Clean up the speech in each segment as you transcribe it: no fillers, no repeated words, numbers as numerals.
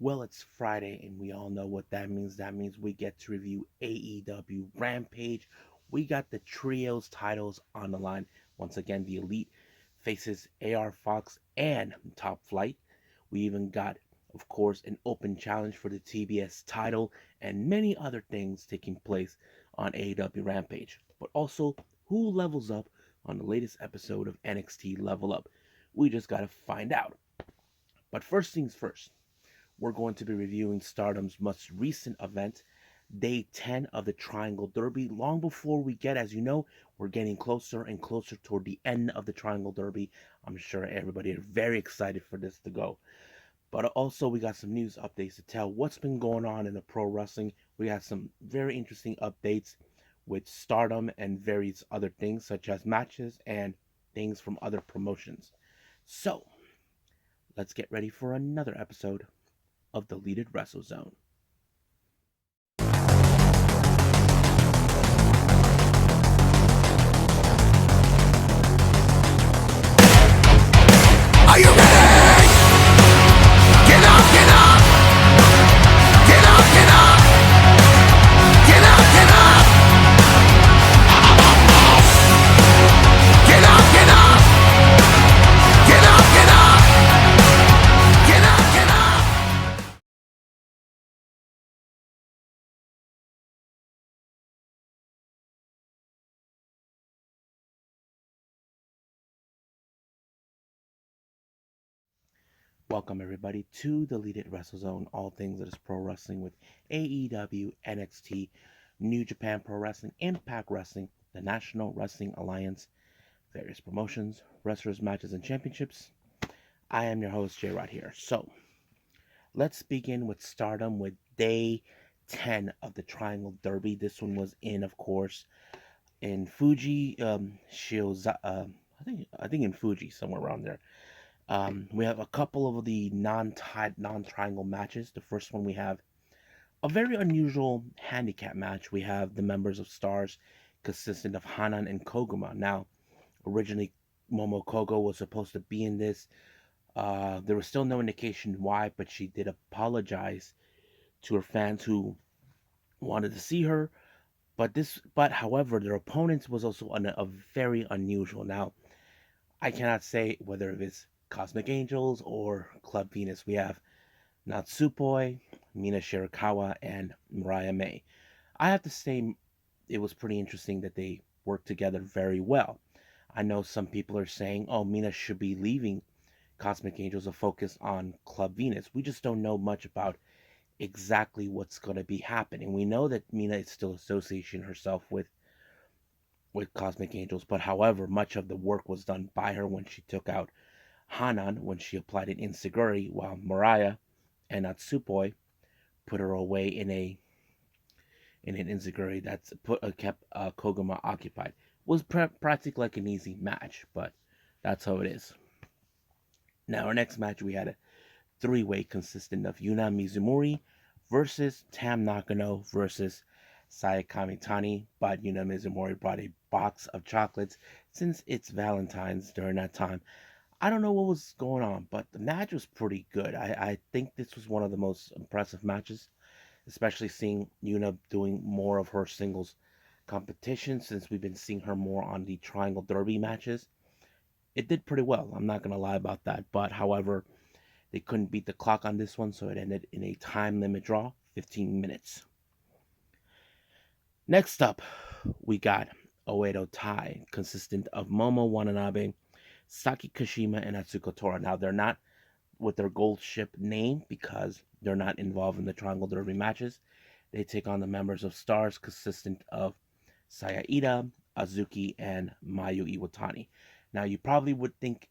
Well, it's Friday, and we all know what that means. That means we get to review AEW Rampage. We got the Trios titles on the line. Once again, the Elite faces AR Fox and Top Flight. We even got, of course, an open challenge for the TBS title and many other things taking place on AEW Rampage. But also, who levels up on the latest episode of NXT Level Up? We just gotta find out. But first things first, we're going to be reviewing Stardom's most recent event, day 10 of the Triangle Derby. Long before we get, as you know, we're getting closer and closer toward the end of the Triangle Derby. I'm sure everybody is very excited for this to go. But also, we got some news updates to tell what's been going on in the pro wrestling. We got some very interesting updates with Stardom and various other things, such as matches and things from other promotions. So, let's get ready for another episode of the Deleted Wrestle Zone. Are you ready? Get up, get up! Get up, get up! Get up, get up! Get up, get up! Get up, get up! Get up, get up! Welcome everybody to the Deleted Wrestle Zone, all things that is pro wrestling with AEW, NXT, New Japan Pro Wrestling, Impact Wrestling, the National Wrestling Alliance, various promotions, wrestlers, matches, and championships. I am your host, J Rod here. So, let's begin with Stardom with day 10 of the Triangle Derby. This one was in, of course, in Fuji, I think in Fuji, somewhere around there. We have a couple of the non-triangle matches. The first one we have a very unusual handicap match. We have the members of Stars consistent of Hanan and Koguma. Now, originally Momo Kogo was supposed to be in this. There was still no indication why, but she did apologize to her fans who wanted to see her. But however, their opponents was also a very unusual. Now, I cannot say whether it's Cosmic Angels or Club Venus. We have Natsupoi, Mina Shirakawa, and Mariah May. I have to say it was pretty interesting that they worked together very well. I know some people are saying, oh, Mina should be leaving Cosmic Angels to focus on Club Venus. We just don't know much about exactly what's going to be happening. We know that Mina is still associating herself with Cosmic Angels, but however, much of the work was done by her when she took out Hanan when she applied an Insiguri, while Mariah and Natsupoi put her away in an Insiguri that's kept Koguma occupied. Was practically like an easy match, but that's how it is. Now, our next match, we had a three-way consisting of Yuna Mizumori versus Tam Nakano versus Sayakami Tani, but Yuna Mizumori brought a box of chocolates since it's Valentine's during that time. I don't know what was going on, but the match was pretty good. I think this was one of the most impressive matches, especially seeing Yuna doing more of her singles competition since we've been seeing her more on the Triangle Derby matches. It did pretty well, I'm not going to lie about that. But however, they couldn't beat the clock on this one, so it ended in a time limit draw, 15 minutes. Next up, we got Oedo Tai, consistent of Momo Watanabe, Saki Kashima, and Atsuko Tora. Now, they're not with their gold ship name because they're not involved in the Triangle Derby matches. They take on the members of Stars, consistent of Saya Ida, Azuki, and Mayu Iwatani. Now, you probably would think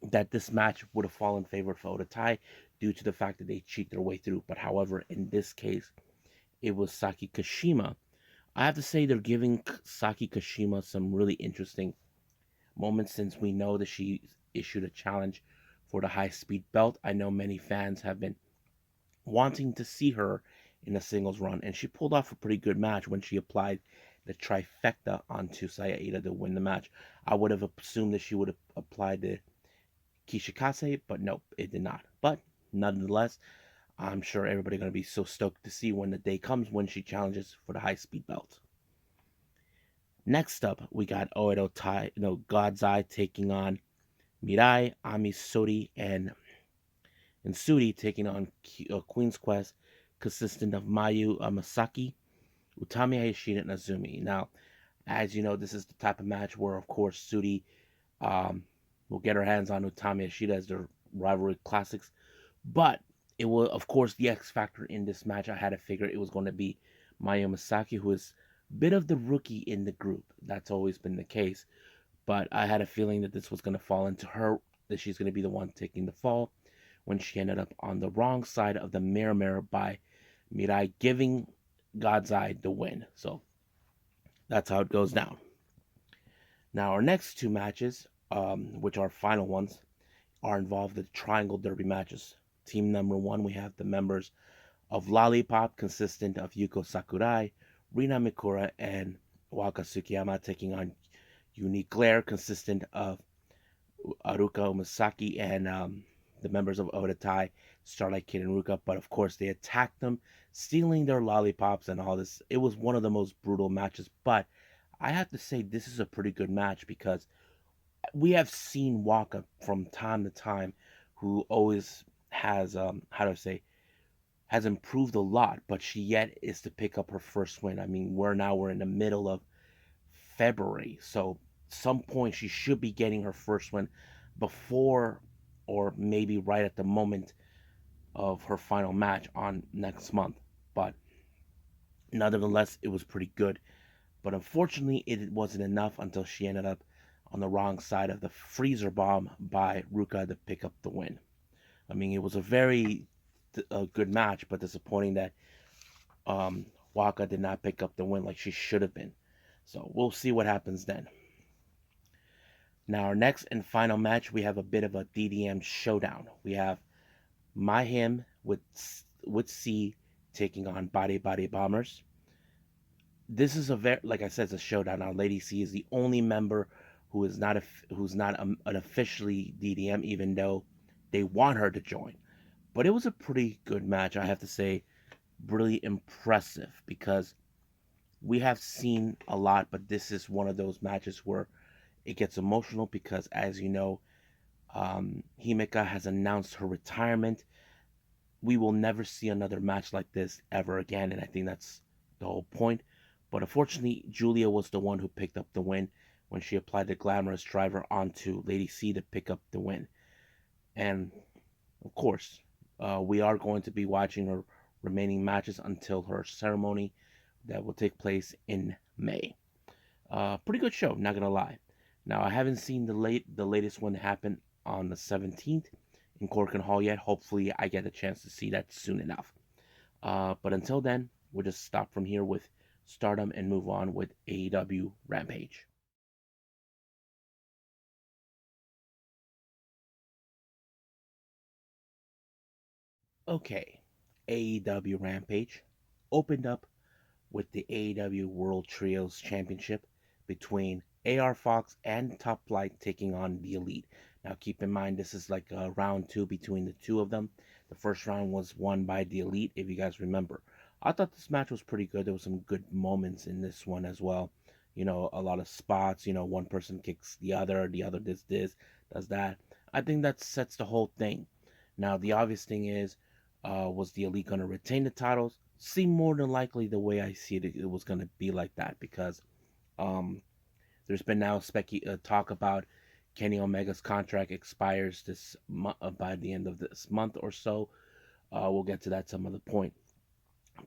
that this match would have fallen in favor for Oedo Tai due to the fact that they cheat their way through. But however, in this case, it was Saki Kashima. I have to say they're giving Saki Kashima some really interesting moments since we know that she issued a challenge for the high speed belt. I know many fans have been wanting to see her in a singles run, and she pulled off a pretty good match when she applied the trifecta onto Saya Ida to win the match. I would have assumed that she would have applied the Kishikase, but nope, it did not. But nonetheless, I'm sure everybody gonna be so stoked to see when the day comes when she challenges for the high speed belt. Next up, we got Oedo Tai, God's Eye taking on Mirai, Ami Sodi, and Sudi taking on Queen's Quest, consistent of Mayu Masaki, Utami Hayashida, and Azumi. Now, as you know, this is the type of match where, of course, Sudi um, will get her hands on Utami Hayashida as their rivalry classics. But it will, of course, the X factor in this match. I had to figure it was going to be Mayu Masaki, who is a bit of the rookie in the group. That's always been the case. But I had a feeling that this was going to fall into her, that she's going to be the one taking the fall when she ended up on the wrong side of the mirror by Mirai giving God's Eye the win. So that's how it goes down. Now, our next two matches, which are final ones, are involved the Triangle Derby matches. Team number one, we have the members of Lollipop, consistent of Yuko Sakurai, Rina Mikura, and Waka Tsukiyama, taking on Unique Glare, consistent of Aruka Umasaki and the members of Oda Tai, Starlight Kid and Ruka. But of course, they attacked them, stealing their lollipops and all this. It was one of the most brutal matches. But I have to say, this is a pretty good match because we have seen Waka from time to time, who always has how do I say, has improved a lot, but she yet is to pick up her first win. I mean, we're in the middle of February, so some point she should be getting her first win before, or maybe right at the moment of her final match on next month. But nonetheless, it was pretty good. But unfortunately, it wasn't enough until she ended up on the wrong side of the freezer bomb by Ruka to pick up the win. I mean, it was a very good match, but disappointing that Waka did not pick up the win like she should have been. So we'll see what happens then. Now, our next and final match, we have a bit of a DDM showdown. We have Mayhem with C taking on Body Body Bombers. This is a very, like I said, it's a showdown. Now, Lady C is the only member who is not an officially DDM, even though they want her to join. But it was a pretty good match, I have to say. Really impressive because we have seen a lot, but this is one of those matches where it gets emotional because, as you know, Himeka has announced her retirement. We will never see another match like this ever again, and I think that's the whole point. But unfortunately, Julia was the one who picked up the win when she applied the glamorous driver onto Lady C to pick up the win. And of course, we are going to be watching her remaining matches until her ceremony that will take place in May. Pretty good show, not gonna lie. Now, I haven't seen the latest one happen on the 17th in Corkin Hall yet. Hopefully, I get a chance to see that soon enough. But until then, we'll just stop from here with Stardom and move on with AEW Rampage. Okay, AEW Rampage opened up with the AEW World Trios Championship between AR Fox and Top Flight taking on the Elite. Now, keep in mind, this is like a round two between the two of them. The first round was won by the Elite, if you guys remember. I thought this match was pretty good. There was some good moments in this one as well. A lot of spots. One person kicks the other does this, does that. I think that sets the whole thing. Now, the obvious thing is, was the Elite going to retain the titles? Seem more than likely the way I see it, it was going to be like that because um, there's been now talk about Kenny Omega's contract expires by the end of this month or so. We'll get to that some other point.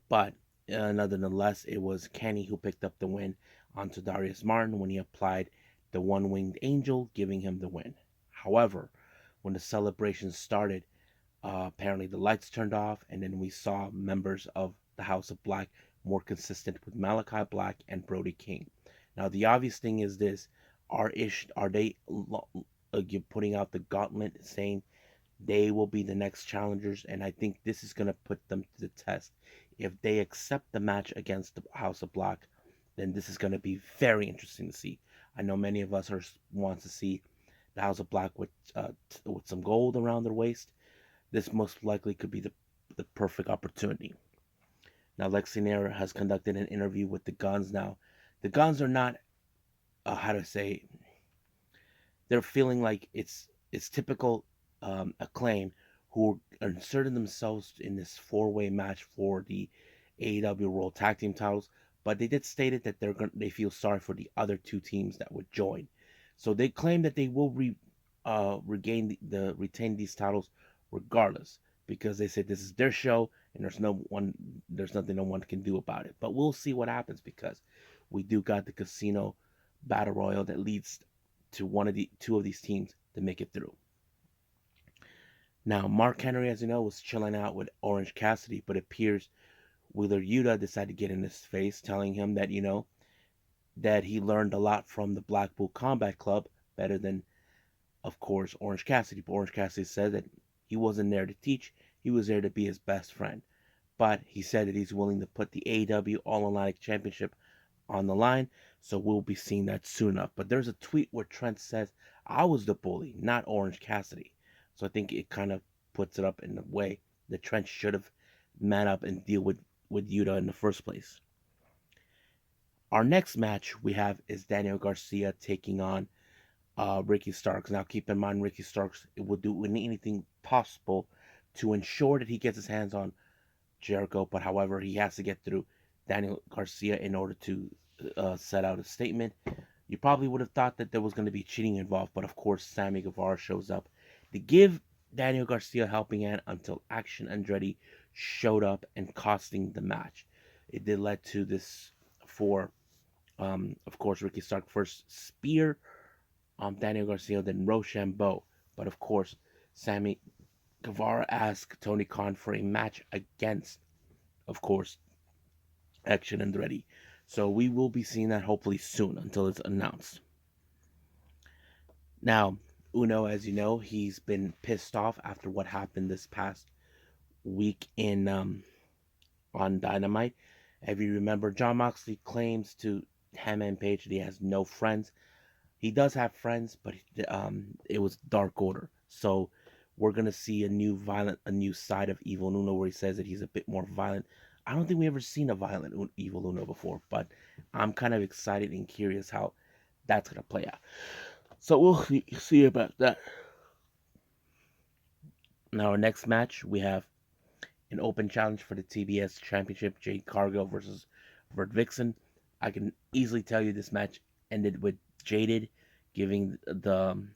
But nonetheless, it was Kenny who picked up the win onto Darius Martin when he applied the one-winged angel, giving him the win. However, when the celebration started, apparently the lights turned off, and then we saw members of the House of Black more consistent with Malachi Black and Brody King. Now, the obvious thing is this: are they putting out the gauntlet, saying they will be the next challengers? And I think this is going to put them to the test. If they accept the match against the House of Black, then this is going to be very interesting to see. I know many of us want to see the House of Black with some gold around their waist. This most likely could be the the perfect opportunity. Now, Lexi Nair has conducted an interview with the Guns. Now, the Guns are not, how to say, they're feeling like it's typical Acclaim who inserted themselves in this four-way match for the AEW World Tag Team titles, but they did stated that they feel sorry for the other two teams that would join. So they claim that they will retain these titles regardless because they said this is their show and there's nothing no one can do about it. But we'll see what happens because we do got the casino battle royal that leads to two of these teams to make it through. Now, Mark Henry, as you know, was chilling out with Orange Cassidy, but it appears Wheeler Yuta decided to get in his face, telling him that that he learned a lot from the Blackpool Combat Club, better than, of course, Orange Cassidy. But Orange Cassidy said that he wasn't there to teach; he was there to be his best friend. But he said that he's willing to put the AEW All Atlantic Championship on the line, so we'll be seeing that soon enough. But there's a tweet where Trent says, I was the bully, not Orange Cassidy. So I think it kind of puts it up in the way that Trent should have man up and deal with Yuta in the first place. Our next match we have is Daniel Garcia taking on Ricky Starks. Now keep in mind Ricky Starks will do anything possible to ensure that he gets his hands on Jericho, but however he has to get through Daniel Garcia in order to set out a statement. You probably would have thought that there was going to be cheating involved, but of course Sammy Guevara shows up to give Daniel Garcia a helping hand until Action Andretti showed up and costing the match. It did lead to this for, of course, Ricky Stark first spear Daniel Garcia, then Rochambeau. But of course, Sammy Guevara asked Tony Khan for a match against, of course, Action Andretti. So we will be seeing that hopefully soon until it's announced. Now, Uno, as you know, he's been pissed off after what happened this past week in on Dynamite. If you remember, John Moxley claims to Hangman Page that he has no friends. He does have friends, but it was Dark Order. So we're gonna see a new side of Evil Uno where he says that he's a bit more violent. I don't think we ever seen a violent Evil Uno before, but I'm kind of excited and curious how that's gonna play out. So we'll see about that. Now our next match we have an open challenge for the TBS Championship: Jade Cargill versus Vert Vixen. I can easily tell you this match ended with Jaded giving the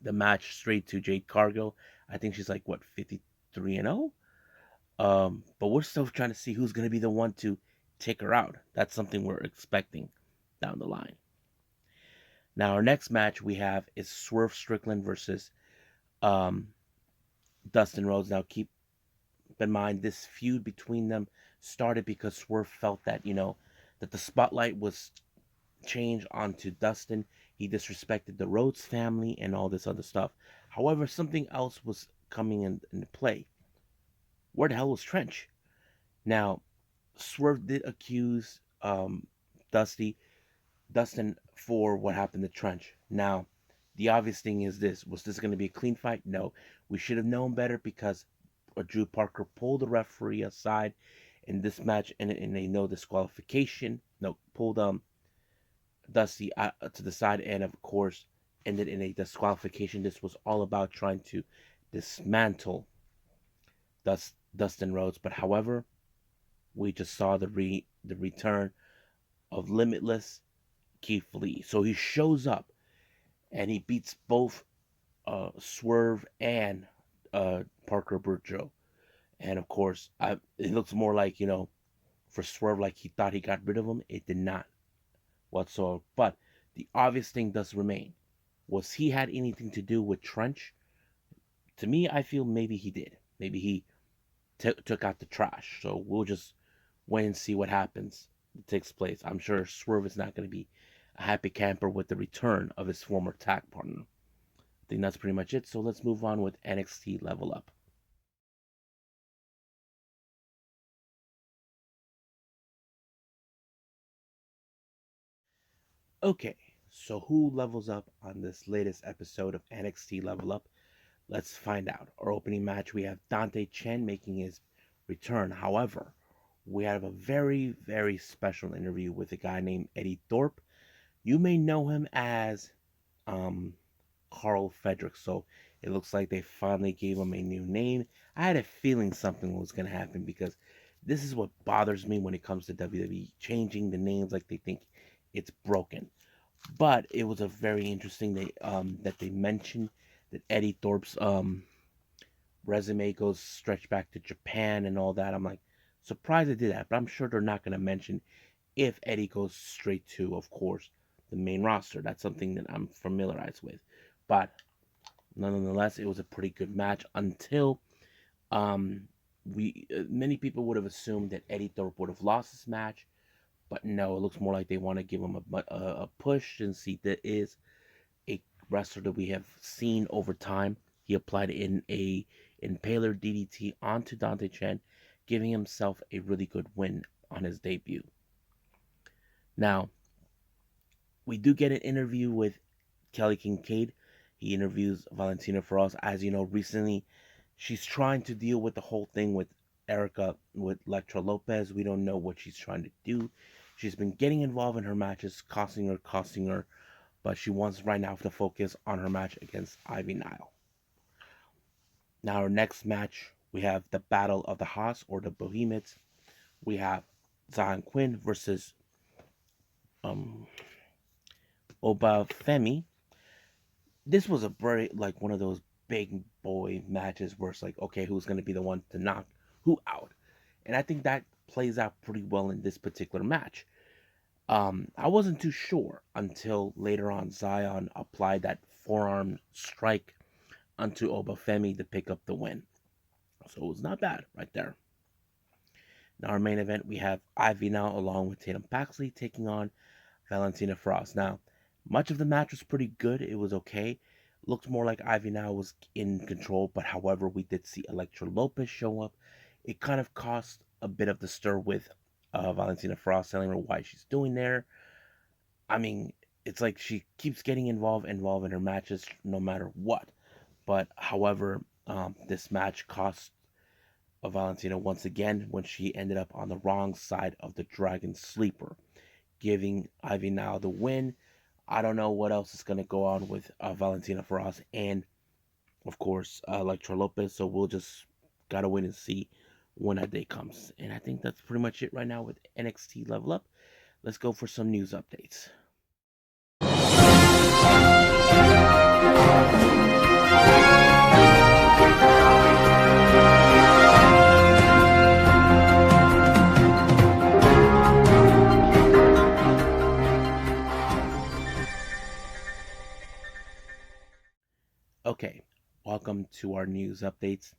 match straight to Jade Cargill. I think she's like what 53-0. But we're still trying to see who's going to be the one to take her out. That's something we're expecting down the line. Now our next match we have is Swerve Strickland versus um, Dustin Rhodes. Now keep in mind this feud between them started because Swerve felt that that the spotlight was changed onto Dustin. He disrespected the Rhodes family and all this other stuff. However, something else was coming into play. Where the hell was Trench? Now, Swerve did accuse Dustin for what happened to Trench. Now, the obvious thing is this: was this going to be a clean fight? No. We should have known better because Drew Parker pulled the referee aside in this match and a no disqualification. No, pulled Dusty to the side and of course ended in a disqualification. This was all about trying to dismantle Dustin Rhodes, but however, we just saw the return of Limitless Keith Lee. So he shows up and he beats both Swerve and Parker Burjo. And of course, it looks more like for Swerve like he thought he got rid of him. It did not whatsoever. But the obvious thing does remain. Was he had anything to do with Trench? To me, I feel maybe he did. Maybe he took out the trash. So we'll just wait and see what happens. It takes place. I'm sure Swerve is not going to be a happy camper with the return of his former tag partner. I think that's pretty much it. So let's move on with NXT Level Up. Okay, so who levels up on this latest episode of NXT Level Up? Let's find out. Our opening match, we have Dante Chen making his return. However, we have a very, very special interview with a guy named Eddie Thorpe. You may know him as um, Carl Frederick. So it looks like they finally gave him a new name. I had a feeling something was going to happen because this is what bothers me when it comes to WWE changing the names like they think it's broken. But it was a very interesting that they mentioned that Eddie Thorpe's resume goes stretched back to Japan and all that. I'm like surprised they did that, but I'm sure they're not going to mention if Eddie goes straight to, of course, the main roster. That's something that I'm familiarized with. But nonetheless, it was a pretty good match until um, we many people would have assumed that Eddie Thorpe would have lost this match, but no, it looks more like they want to give him a push and see that is a wrestler that we have seen over time. He applied in a Impaler DDT onto Dante Chen, giving himself a really good win on his debut. Now, we do get an interview with Kelly Kincaid. He interviews Valentina Feroz. As you know, recently she's trying to deal with the whole thing with Erica, with Electra Lopez. We don't know what she's trying to do. She's been getting involved in her matches, costing her, but she wants right now to focus on her match against Ivy Nile. Now, our next match, we have the Battle of the Haas or the Behemoths. We have Zion Quinn versus um, Oba Femi. This was a very like one of those big boy matches where it's like, okay, who's going to be the one to knock who out? And I think that plays out pretty well in this particular match. I wasn't too sure until later on Zion applied that forearm strike onto Obafemi to pick up the win. So it was not bad right there. Now, our main event, we have Ivy now along with Tatum Paxley taking on Valentina Frost. Now, much of the match was pretty good. It was okay. Looked more like Ivy now was in control, but however, we did see Electra Lopez show up. It kind of caused a bit of the stir with Valentina Frost telling her why she's doing there. I mean, it's like she keeps getting involved in her matches no matter what. But however, this match cost Valentina once again when she ended up on the wrong side of the Dragon Sleeper, giving Ivy now the win. I don't know what else is going to go on with Valentina Feroz and, of course, Electra Lopez. So we'll just got to wait and see when that day comes. And I think that's pretty much it right now with NXT Level Up. Let's go for some news updates. Okay, welcome to our news updates.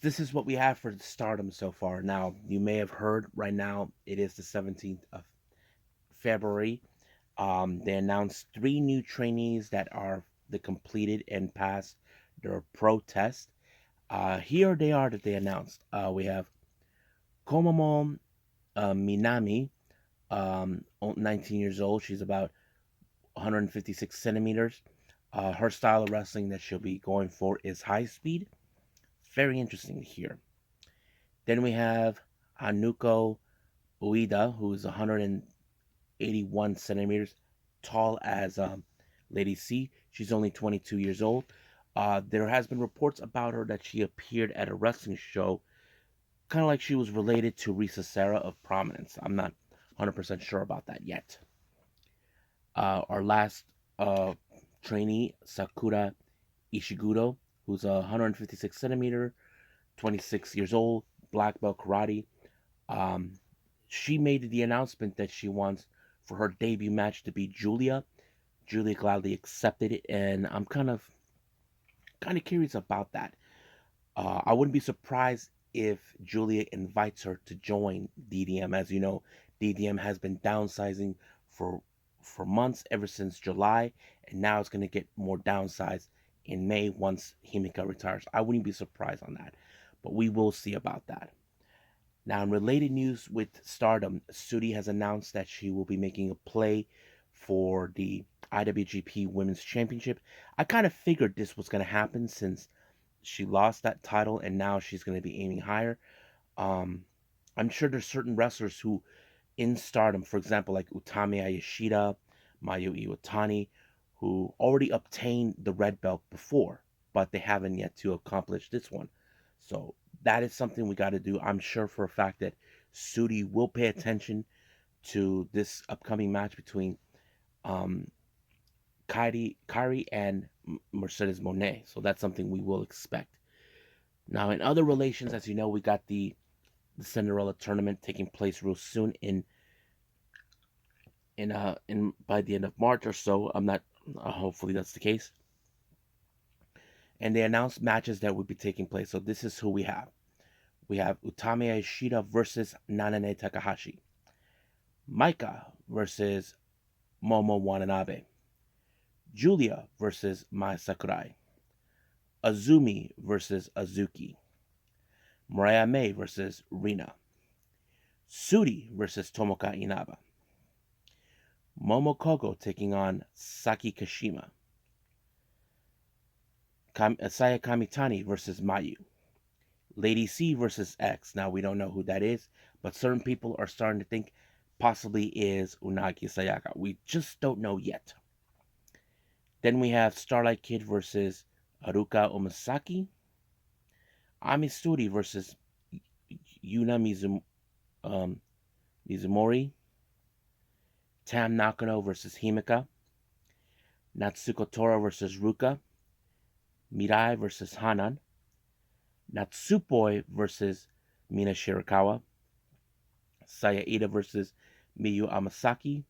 This is what we have for Stardom so far. Now, you may have heard right now it is the 17th of February. They announced 3 new trainees that are the completed and passed their pro test. Here they are that they announced. We have Komomo Minami, 19 years old. She's about 156 centimeters. Her style of wrestling that she'll be going for is high speed. Very interesting to hear. Then we have Anuko Ueda, who is 181 centimeters tall as Lady C. She's only 22 years old. There has been reports about her that she appeared at a wrestling show, kind of like she was related to Risa Serra of Prominence. I'm not 100% sure about that yet. Our last trainee, Sakura Ishigudo, who's 156 centimeter, 26 years old, black belt karate. Um, she made the announcement that she wants for her debut match to be Julia. Julia gladly accepted it, and I'm kind of curious about that. I wouldn't be surprised if Julia invites her to join DDM. As you know, DDM has been downsizing for for months ever since July, and now it's going to get more downsized in May once Himika retires. I wouldn't be surprised on that, but we will see about that. Now, in related news with Stardom, Sudi has announced that she will be making a play for the IWGP Women's Championship. I kind of figured this was going to happen since she lost that title and now she's going to be aiming higher. Um, I'm sure there's certain wrestlers who in Stardom, for example, like Utami Hayashida, Mayu Iwatani, who already obtained the red belt before, but they haven't yet to accomplish this one. So that is something we got to do. I'm sure for a fact that Sudi will pay attention to this upcoming match between um, Kairi and Mercedes Monet. So that's something we will expect. Now, in other relations, as you know, we got the Cinderella tournament taking place real soon in by the end of March or so. I'm not. Hopefully that's the case. And they announced matches that would be taking place. So this is who we have. We have Utami Ishida versus Nanane Takahashi. Maika versus Momo Watanabe. Julia versus Mai Sakurai. Azumi versus Azuki. Mariah May versus Rina. Sudi versus Tomoka Inaba. Momo Kogo taking on Saki Kashima. Saya Kamitani versus Mayu. Lady C versus X. Now we don't know who that is, but certain people are starting to think possibly is Unagi Sayaka. We just don't know yet. Then we have Starlight Kid versus Haruka Omasaki. Ami Studi versus Yuna Mizumori. Tam Nakano versus Himeka. Natsuko Tora versus Ruka. Mirai versus Hanan. Natsupoi versus Mina Shirakawa. Saya Ida versus Miyu Amasaki.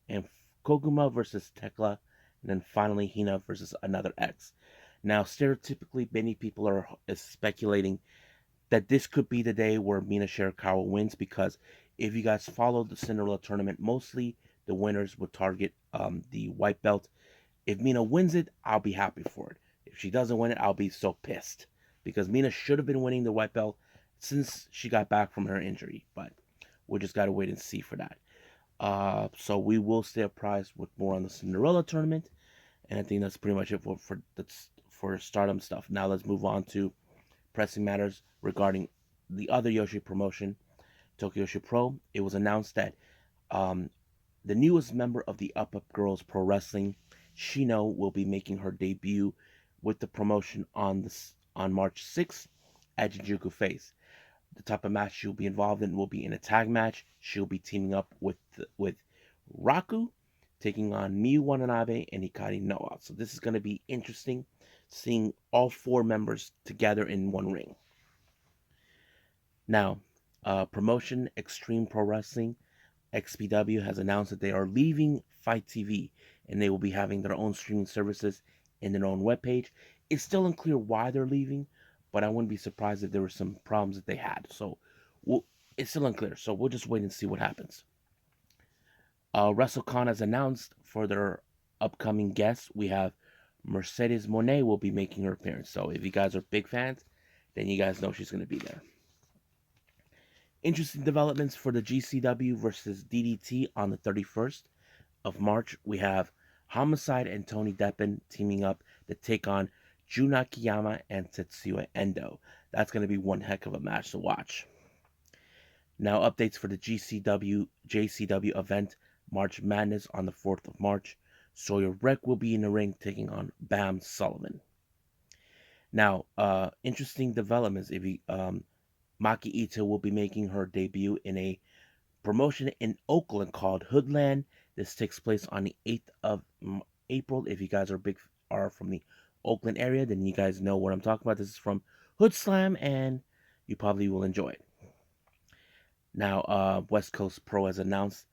And Koguma versus Tekla. And then finally Hina versus another X. Now, stereotypically, many people are speculating that this could be the day where Mina Shirakawa wins, because if you guys follow the Cinderella tournament, mostly the winners would target the white belt. If Mina wins it, I'll be happy for it. If she doesn't win it, I'll be so pissed, because Mina should have been winning the white belt since she got back from her injury, but we just got to wait and see for that. So we will stay apprised with more on the Cinderella tournament, and I think that's pretty much it for Stardom stuff. Now let's move on to pressing matters regarding the other Yoshi promotion, Tokyo Yoshi Pro. It was announced that um, the newest member of the Up Up Girls Pro Wrestling, Shino, will be making her debut with the promotion on March 6th at Jinjuku Face. The type of match she'll be involved in will be in a tag match. She'll be teaming up with Raku, taking on Miyu Watanabe and Hikari Noa. So this is going to be interesting, seeing all four members together in one ring. Now, promotion Extreme Pro Wrestling, XPW, has announced that they are leaving Fight TV and they will be having their own streaming services and their own webpage. It's still unclear why they're leaving, but I wouldn't be surprised if there were some problems that they had. So it's still unclear. So we'll just wait and see what happens. WrestleCon has announced for their upcoming guests, we have Mercedes Monet will be making her appearance. So if you guys are big fans, then you guys know she's going to be there. Interesting developments for the GCW versus DDT on the 31st of March. We have Homicide and Tony Deppen teaming up to take on Jun Akiyama and Tetsuya Endo. That's going to be one heck of a match to watch. Now, updates for the JCW event, March Madness on the 4th of March. Sawyer Wreck will be in the ring taking on Bam Sullivan. Now, interesting developments. Maki Itoh will be making her debut in a promotion in Oakland called Hoodland. This takes place on the 8th of April. If you guys are from the Oakland area, then you guys know what I'm talking about. This is from Hood Slam, and you probably will enjoy it. Now, West Coast Pro has announced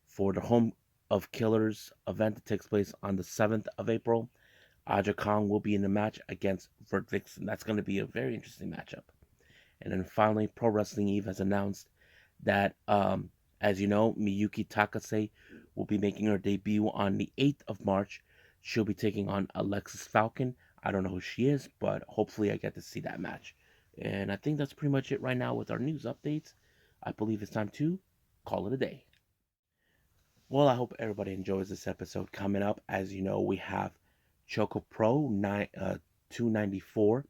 for the Home of Killers event that takes place on the 7th of April. Aja Kong will be in the match against Vert Vixen. That's going to be a very interesting matchup. And then finally, Pro Wrestling Eve has announced that, as you know, Miyuki Takase will be making her debut on the 8th of March. She'll be taking on Alexis Falcon. I don't know who she is, but hopefully I get to see that match. And I think that's pretty much it right now with our news updates. I believe it's time to call it a day. Well, I hope everybody enjoys this episode. Coming up, as you know, we have Choco Pro 294,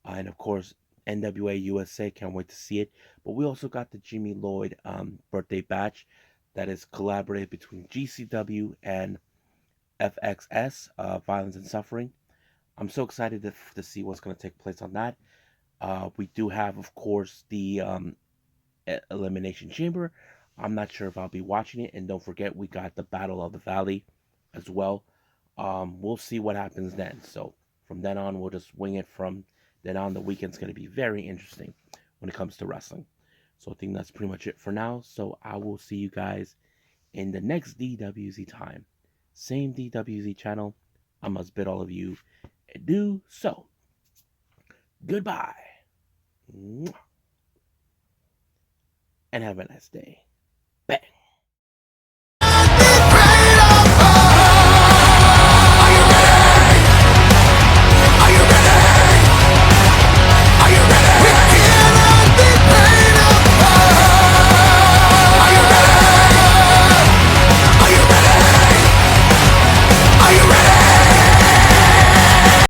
and of course NWA USA. Can't wait to see it. But we also got the Jimmy Lloyd birthday batch that is collaborated between GCW and FXS, Violence and Suffering. I'm so excited to see what's going to take place on that. We do have, of course, the Elimination Chamber. I'm not sure if I'll be watching it. And don't forget, we got the Battle of the Valley as well. We'll see what happens then. So from then on, we'll just wing it from then on. The weekend's going to be very interesting when it comes to wrestling. So I think that's pretty much it for now. So I will see you guys in the next DWZ time. Same DWZ channel. I must bid all of you adieu. So, goodbye. And have a nice day.